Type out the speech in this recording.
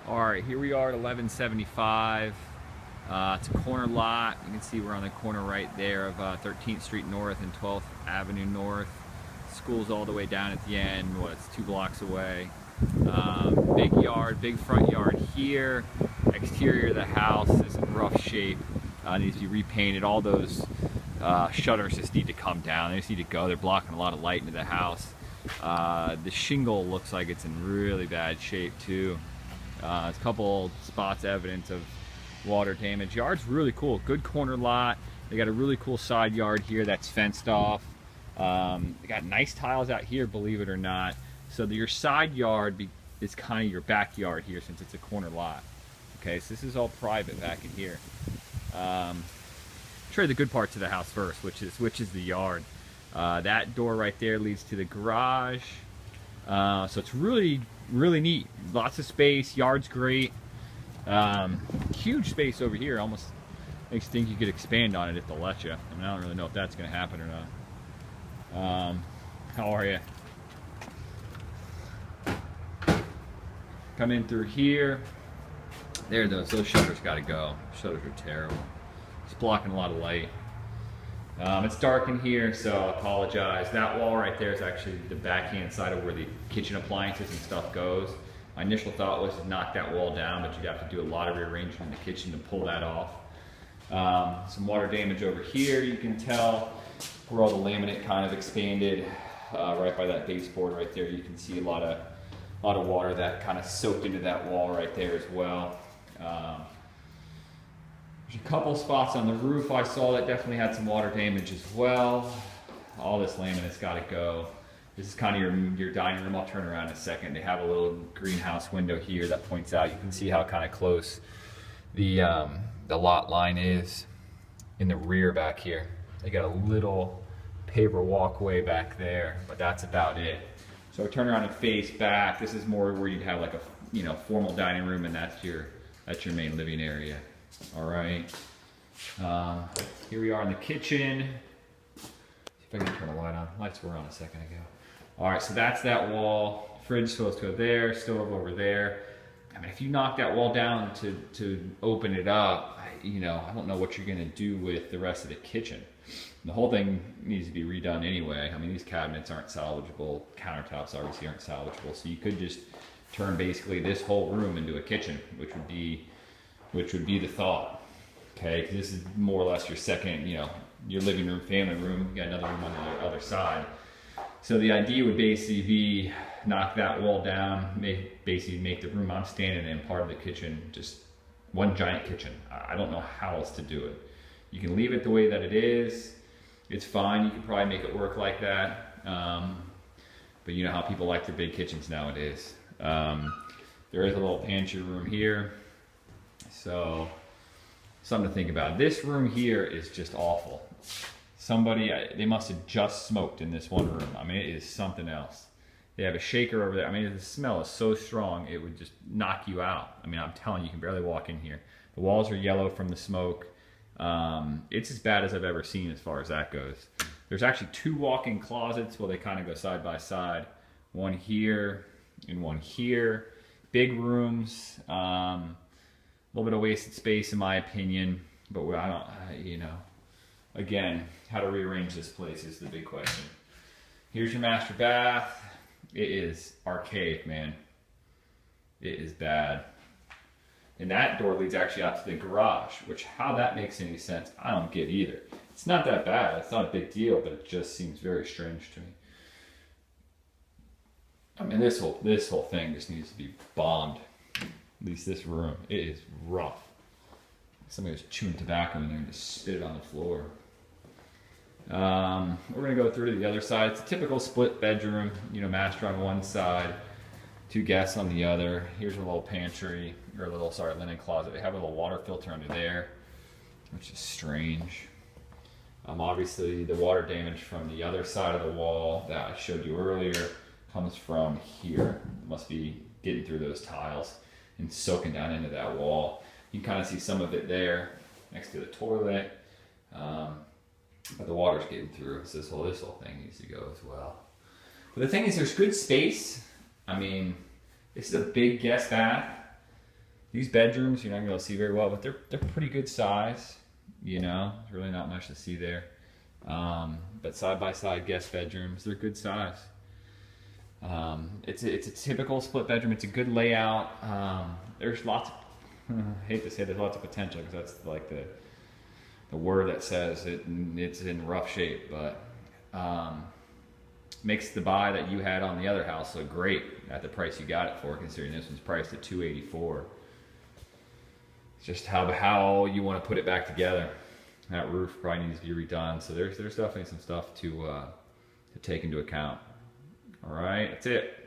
All right, here we are at 1175. It's a corner lot. You can see we're on the corner right there of 13th Street North and 12th Avenue North. School's all the way down at the end. It's 2 blocks away. Big yard, big front yard here. Exterior of the house is in rough shape. Needs to be repainted. All those shutters just need to come down. They just need to go. They're blocking a lot of light into the house. The shingle looks like it's in really bad shape too. There's a couple spots evidence of water damage. Yard's really cool. Good corner lot. They got a really cool side yard here that's fenced off. They got nice tiles out here, believe it or not. So your side yard is kind of your backyard here since it's a corner lot. Okay, so this is all private back in here. Show you the good parts of the house first, which is the yard. That door right there leads to the garage. So it's really neat. Lots of space. Yard's great. Huge space over here. Almost makes you think you could expand on it if they'll let you. I mean, I don't really know if that's going to happen or not. How are you? Come in through here. There, those shutters got to go. Shutters are terrible. It's blocking a lot of light. It's dark in here, so I apologize. That wall right there is actually the backhand side of where the kitchen appliances and stuff goes. My initial thought was to knock that wall down, but you'd have to do a lot of rearranging in the kitchen to pull that off. Some water damage over here, you can tell where all the laminate kind of expanded. Right by that baseboard right there, you can see a lot of water that kind of soaked into that wall right there as well. There's a couple spots on the roof I saw that definitely had some water damage as well. All this laminate's got to go. This is kind of your dining room. I'll turn around in a second. They have a little greenhouse window here that points out. You can see how kind of close the lot line is in the rear back here. They got a little paver walkway back there, but that's about it. So turn around and face back. This is more where you'd have like a formal dining room, and that's your main living area. All right. Here we are in the kitchen. See if I can turn the light on. Lights were on a second ago. All right, so that's that wall. Fridge supposed to go there, stove over there. I mean, if you knock that wall down to open it up, I don't know what you're gonna do with the rest of the kitchen. The whole thing needs to be redone anyway. I mean, these cabinets aren't salvageable. Countertops obviously aren't salvageable. So you could just turn basically this whole room into a kitchen, which would be the thought. Okay, because this is more or less your second, your living room, family room. You got another room on the other side. So the idea would basically be knock that wall down, basically make the room I'm standing in part of the kitchen just one giant kitchen. I don't know how else to do it. You can leave it the way that it is. It's fine. You can probably make it work like that. But you know how people like their big kitchens nowadays. There is a little pantry room here. So something to think about. This room here is just awful. They must have just smoked in this one room. I mean, it is something else. They have a shaker over there. I mean, the smell is so strong, it would just knock you out. I mean, I'm telling you, you can barely walk in here. The walls are yellow from the smoke. It's as bad as I've ever seen as far as that goes. There's actually 2 walk-in closets. Well, they kind of go side by side. One here and one here. Big rooms. A little bit of wasted space in my opinion, but again, how to rearrange this place is the big question. Here's your master bath. It is archaic, man. It is bad. And that door leads actually out to the garage, which how that makes any sense, I don't get either. It's not that bad, it's not a big deal, but it just seems very strange to me. I mean, this whole thing just needs to be bombed. At least this room, it is rough. Somebody was chewing tobacco in there and just spit it on the floor. We're gonna go through to the other side. It's a typical split bedroom, master on one side, 2 guests on the other. Here's a little pantry, or linen closet. They have a little water filter under there, which is strange. Obviously the water damage from the other side of the wall that I showed you earlier comes from here. It must be getting through those tiles and soaking down into that wall. You can kind of see some of it there next to the toilet, but the water's getting through, so this whole thing needs to go as well. But the thing is, there's good space. I mean, this is a big guest bath. These bedrooms, you're not gonna be able to see very well, but they're pretty good size. You know, there's really not much to see there. But side by side guest bedrooms, they're good size. It's a typical split bedroom. It's a good layout. There's lots of, I hate to say there's lots of potential because that's like the word that says it's in rough shape, but makes the buy that you had on the other house look great at the price you got it for, considering this one's priced at $284. It's just how you want to put it back together. That roof probably needs to be redone, so there's definitely some stuff to take into account. All right, that's it.